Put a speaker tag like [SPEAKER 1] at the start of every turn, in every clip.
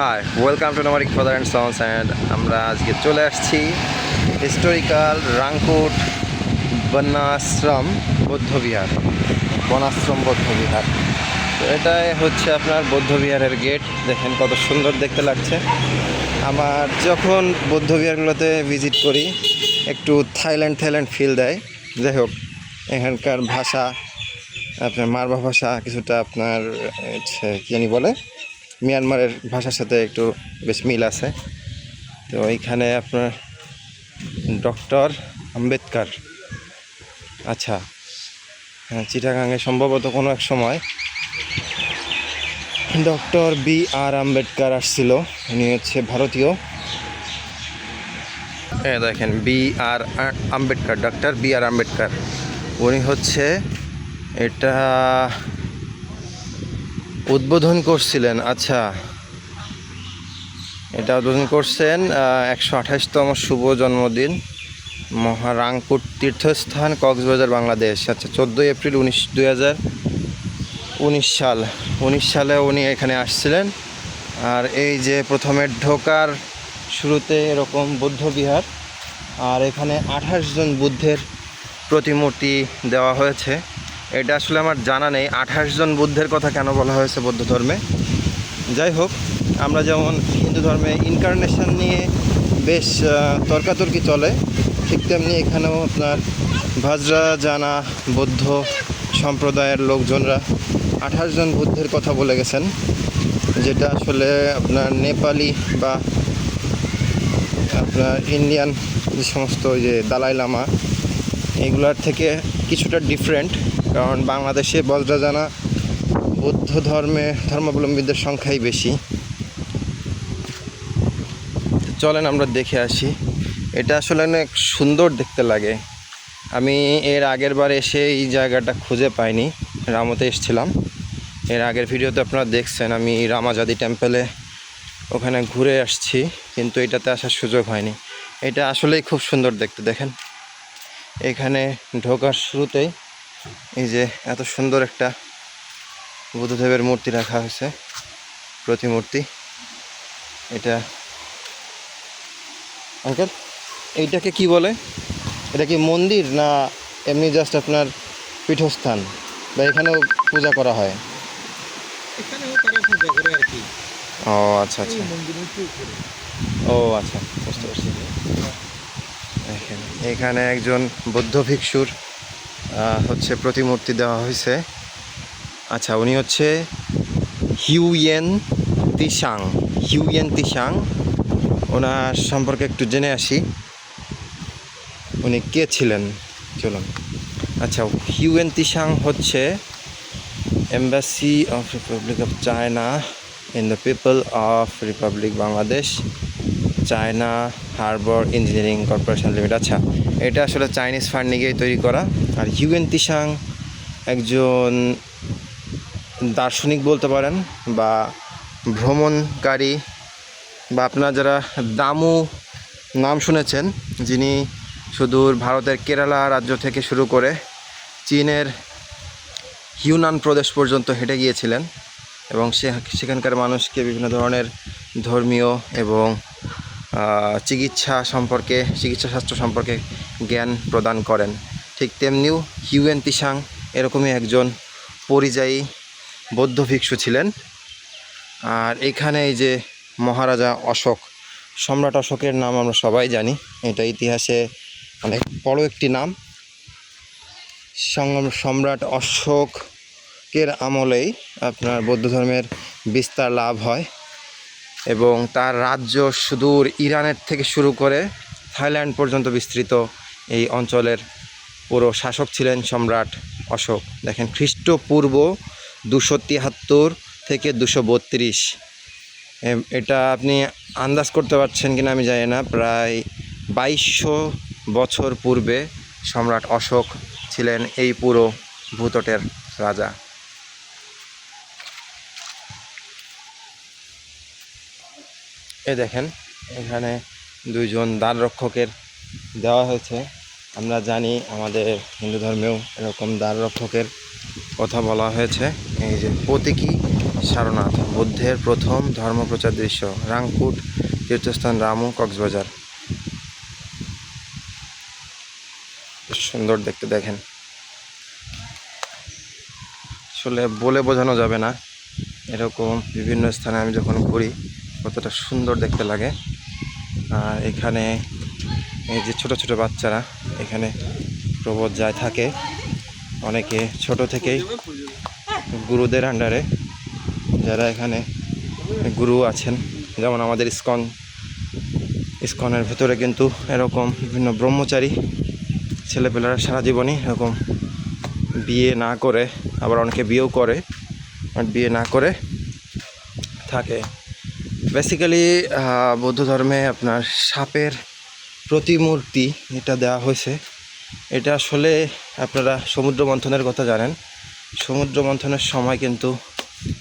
[SPEAKER 1] High welcome to নোমারিক father and sons অ্যান্ড আমরা আজকে চলে আসছি হিস্টোরিক্যাল রাংকুট বনাশ্রম বৌদ্ধবিহার। তো এটাই হচ্ছে আপনার বৌদ্ধবিহারের গেট। দেখেন কত সুন্দর দেখতে লাগছে। আমার যখন বৌদ্ধবিহারগুলোতে ভিজিট করি একটু থাইল্যান্ড ফিল দেয়। যাই হোক, এখানকার ভাষা আপনার মারবা ভাষা কিছুটা আপনার কী জানি বলে মিয়ানমারের ভাষার সাথে একটু বেশ মিল আছে। তো এইখানে আপনার ডক্টর আম্বেদকর, আচ্ছা হ্যাঁ, চিটাগাঙে সম্ভবত কোনো এক সময় ডক্টর বি.আর. আম্বেদকর আসছিল। উনি হচ্ছে ভারতীয়। দেখেন B.R.. Ambedkar, doctor B.R.. Ambedkar উনি হচ্ছে এটা উদ্বোধন করছিলেন। আচ্ছা, এটা উদ্বোধন করছেন 128তম শুভ জন্মদিন মহারাংকুট তীর্থস্থান কক্সবাজার বাংলাদেশ। আচ্ছা 14 এপ্রিল 2019 সালে উনি এখানে আসছিলেন। আর এই যে প্রথমে ঢোকার শুরুতে এরকম বৌদ্ধ বিহার, আর এখানে 28 জন বুদ্ধের প্রতিমূর্তি দেওয়া হয়েছে। এটা আসলে আমার জানা নেই 28 জন বুদ্ধের কথা কেন বলা হয়েছে বৌদ্ধ ধর্মে। যাই হোক, আমরা যেমন হিন্দু ধর্মে ইনকারনেশন নিয়ে বেশ তর্কাতর্কি চলে, ঠিক তেমনি এখানেও আপনার ভাজরা জানা বৌদ্ধ সম্প্রদায়ের লোকজনরা 28 জন বুদ্ধের কথা বলে গেছেন, যেটা আসলে আপনার নেপালি বা আপনার ইন্ডিয়ান যে সমস্ত যে দালাই লামা এগুলার থেকে কিছুটা ডিফারেন্ট। কারণ বাংলাদেশে বজ্রা জানা বৌদ্ধ ধর্মাবলম্বীদের সংখ্যাই বেশি। চলেন আমরা দেখে আসি। এটা আসলে অনেক সুন্দর দেখতে লাগে। আমি এর আগের বার এসে এই জায়গাটা খুঁজে পাইনি। রামতে এসেছিলাম, এর আগের ভিডিওতে আপনারা দেখছেন আমি রামাজাদি টেম্পলে ওখানে ঘুরে আসছি, কিন্তু এটাতে আসার সুযোগ হয়নি। এটা আসলেই খুব সুন্দর দেখতে। দেখেন এখানে ঢোকার শুরুতেই এই যে এত সুন্দর একটা বুদ্ধদেবের মূর্তি রাখা হয়েছে, প্রতিমূর্তি। এটা আঙ্কেল এইটাকে কি বলে? এটা কি মন্দির না এমনি জাস্ট আপনার পীঠস্থান, বা এখানেও পূজা করা হয়? ও আচ্ছা আচ্ছা, ও আচ্ছা, বুঝতে পারছি। এখানে একজন বৌদ্ধ ভিক্ষুর হচ্ছে প্রতিমূর্তি দেওয়া হয়েছে। আচ্ছা, উনি হচ্ছে হিউয়েন তিসাং। ওনার সম্পর্কে একটু জেনে আসি, উনি কে ছিলেন। চলুন। আচ্ছা, হিউয়েন তিসাং হচ্ছে embassy of Republic of China in the people of Republic Bangladesh, China harbour engineering corporation limited. আচ্ছা, এটা আসলে চাইনিজ ফান্ডিংয়েই তৈরি করা। আর হিউয়েন তিসাং একজন দার্শনিক বলতে পারেন, বা ভ্রমণকারী, বা আপনারা যারা দামু নাম শুনেছেন, যিনি সুদূর ভারতের কেরালা রাজ্য থেকে শুরু করে চীনের হিউনান প্রদেশ পর্যন্ত হেঁটে গিয়েছিলেন এবং সেখানকার মানুষকে বিভিন্ন ধরনের ধর্মীয় এবং চিকিৎসাশাস্ত্র সম্পর্কে জ্ঞান প্রদান করেন। ঠিক তেমনিও হিউয়েন তিসাং এরকমই একজন পরিযায়ী বৌদ্ধ ভিক্ষু ছিলেন। আর এখানে এই যে মহারাজা অশোক, সম্রাট অশোকের নাম আমরা সবাই জানি, এটা ইতিহাসে অনেক বড় একটি নাম। সম্রাট অশোকের আমলেই আপনার বৌদ্ধ ধর্মের বিস্তার লাভ হয় এবং তার রাজ্য সুদূর ইরানের থেকে শুরু করে থাইল্যান্ড পর্যন্ত বিস্তৃত। এই অঞ্চলের পুরো শাসক ছিলেন সম্রাট অশোক। দেখেন খ্রিস্টপূর্ব 273 থেকে 232। এটা আপনি আন্দাজ করতে পারছেন কিনা আমি জানি না, প্রায় 2200 বছর পূর্বে সম্রাট অশোক ছিলেন এই পুরো ভূতটের রাজা। এই দেখেন এখানে 2 জন দ্বাররক্ষকের দেওয়া হয়েছে। আমরা জানি আমাদের হিন্দু ধর্মেও এরকম দ্বাররক্ষকের কথা বলা হয়েছে। এই যে প্রতীকী সারনাথ, বুদ্ধের প্রথম ধর্মপ্রচার দৃশ্য, রাংকুট তীর্থস্থান, রামু, কক্সবাজার। সুন্দর দেখতে, দেখেন, আসলে বলে বোঝানো যাবে না। এরকম বিভিন্ন স্থানে আমি যখন ঘুরি কতটা সুন্দর দেখতে লাগে। আর এখানে এই যে ছোট ছোট বাচ্চারা এখানে প্রবোধ যায় থাকে, অনেকে ছোট থেকেই গুরুদের আন্ডারে, যারা এখানে গুরু আছেন, যেমন আমাদের ইসকনের ভেতরে কিন্তু এরকম বিভিন্ন ব্রহ্মচারী ছেলেপেলেরা সারা জীবনই এরকম বিয়ে না করে, আবার অনেকে বিয়েও করে, বাট বিয়ে না করে থাকে। বেসিক্যালি বৌদ্ধ ধর্মে আপনার সাপের প্রতিমূর্তি এটা দেওয়া হয়েছে। এটা আসলে আপনারা সমুদ্র মন্থনের কথা জানেন, সমুদ্র মন্থনের সময় কিন্তু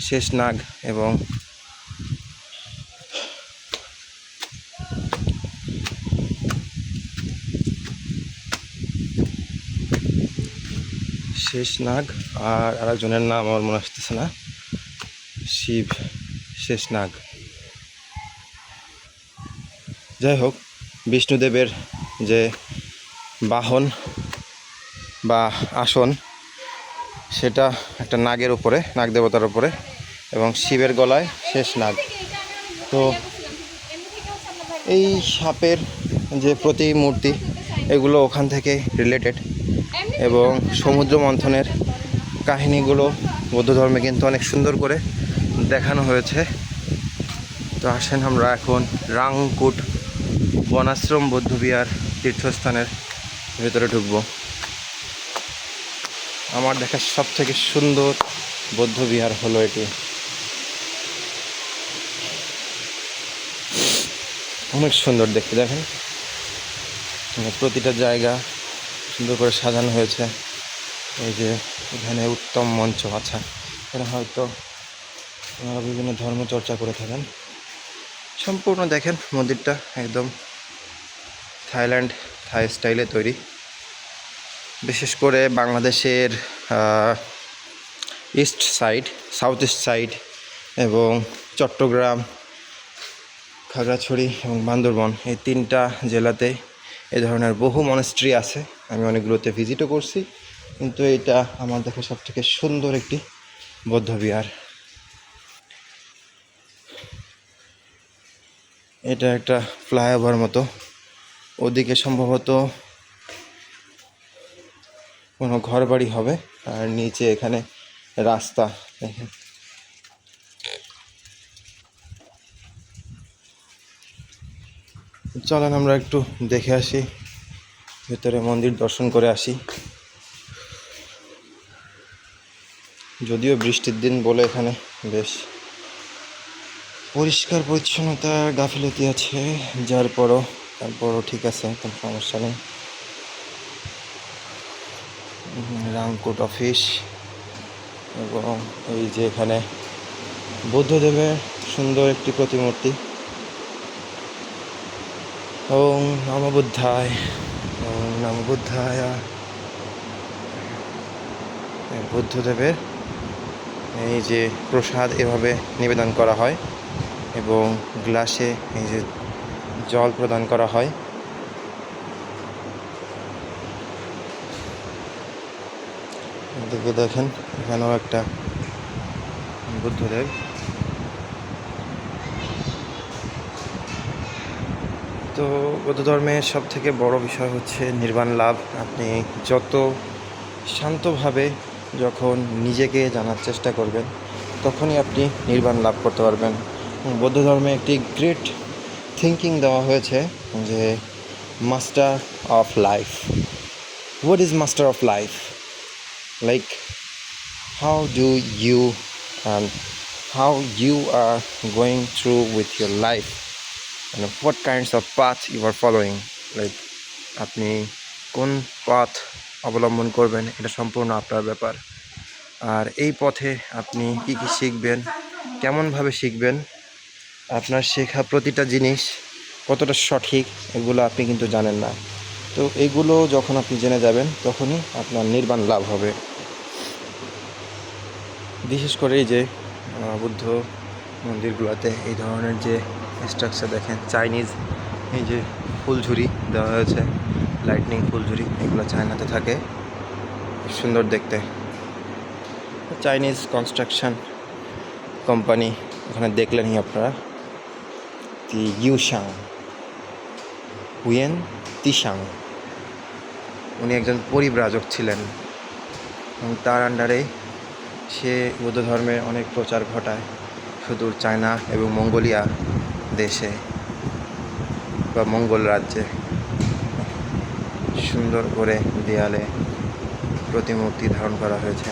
[SPEAKER 1] শেষনাগ এবং শেষনাগ আর আরেকজনের নাম আমার মনে আসতেছে না, শিব শেষনাগ, যাই হোক, বিষ্ণুদেবের যে বাহন বা আসন সেটা একটা নাগের উপরে, নাগ দেবতার উপরে, এবং শিবের গলায় শেষনাগ। তো এই সাপের যে প্রতিমূর্তি এগুলো ওখান থেকে রিলেটেড, এবং সমুদ্র মন্থনের কাহিনীগুলো বৌদ্ধ ধর্মে কিন্তু অনেক সুন্দর করে দেখানো হয়েছে। তো আসেন আমরা এখন রাংকুট বনাশ্রম বৌদ্ধবিহার তীর্থস্থানের ভেতরে ঢুকবো। আমার দেখা সব থেকে সুন্দর বৌদ্ধবিহার হলো এটি। অনেক সুন্দর দেখতে, দেখেন প্রতিটা জায়গা সুন্দর করে সাজানো হয়েছে। এই যে এখানে উত্তম মঞ্চ, আচ্ছা এখানে হয়তো ওনারা বিভিন্ন ধর্ম চর্চা করে থাকেন। সম্পূর্ণ দেখেন মন্দিরটা একদম থাই স্টাইলে তৈরি। বিশেষ করে বাংলাদেশের east side, south east side এবং চট্টগ্রাম, খাগড়াছড়ি এবং বান্দরবন, এই তিনটা জেলাতে এই ধরনের বহু মনেস্ট্রি আছে। আমি অনেকগুলোতে ভিজিটও করছি, কিন্তু এটা আমার দেখা সবথেকে সুন্দর একটি বৌদ্ধবিহার। এটা একটা ফ্লাইওভার মতো, ওদিকে সম্ভবত কোনো ঘর বাড়ি হবে, আর নিচে এখানে রাস্তা। দেখেন চলেন আমরা একটু দেখে আসি, ভেতরে মন্দির দর্শন করে আসি। যদিও বৃষ্টির দিন বলে এখানে বেশ পরিষ্কার পরিচ্ছন্নতা গাফিলতি আছে, তারপরও ঠিক আছে, কোনো সমস্যা নেই। রাংকুট অফিস, এবং এই যে এখানে বুদ্ধদেবের সুন্দর একটি প্রতিমূর্তি। ওম নমো বুদ্ধায়, ওম নমো বুদ্ধায়। বুদ্ধদেবের এই যে প্রসাদ এভাবে নিবেদন করা হয়, এবং গ্লাসে এই যে জল প্রদান করা হয়। এদিকে দেখেন এখানেও একটা বুদ্ধদেব। তো বৌদ্ধ ধর্মের সব থেকে বড় বিষয় হচ্ছে নির্বাণ লাভ। আপনি যত শান্তভাবে যখন নিজেকে জানার চেষ্টা করবেন, তখনই আপনি নির্বাণ লাভ করতে পারবেন। বৌদ্ধ ধর্মে একটি গ্রেট থিঙ্কিং দেওয়া হয়েছে যে master of life. What is master of life? Like how do you and how you are going through with your life, and what kinds of path you are following. Like আপনি কোন পথ অবলম্বন করবেন এটা সম্পূর্ণ আপনার ব্যাপার। আর এই পথে আপনি কী কী শিখবেন, কেমনভাবে শিখবেন, আপনার শেখা প্রতিটা জিনিস কতটা সঠিক এগুলো আপনি কিন্তু জানেন না। তো এগুলো যখন আপনি জেনে যাবেন তখনই আপনার নির্বাণ লাভ হবে। বিশেষ করে এই যে বুদ্ধ মন্দিরগুলোতে এই ধরনের যে স্ট্রাকচার দেখেন, চাইনিজ এই যে ফুলঝুরি দেওয়া হয়েছে, লাইটনিং ফুলঝুরি, এগুলো চায়নাতে থাকে, খুব সুন্দর দেখতে। চাইনিজ কনস্ট্রাকশন কোম্পানি ওখানে দেখলেনই আপনারা। ইউশাং হুয়েন তিশাং, উনি একজন পরিব্রাজক ছিলেন এবং তার আন্ডারে সে বৌদ্ধ ধর্মের অনেক প্রচার ঘটায় সুদূর চায়না এবং মঙ্গোলিয়া দেশে বা মঙ্গল রাজ্যে। সুন্দর করে দেয়ালে প্রতিমূর্তি ধারণ করা হয়েছে।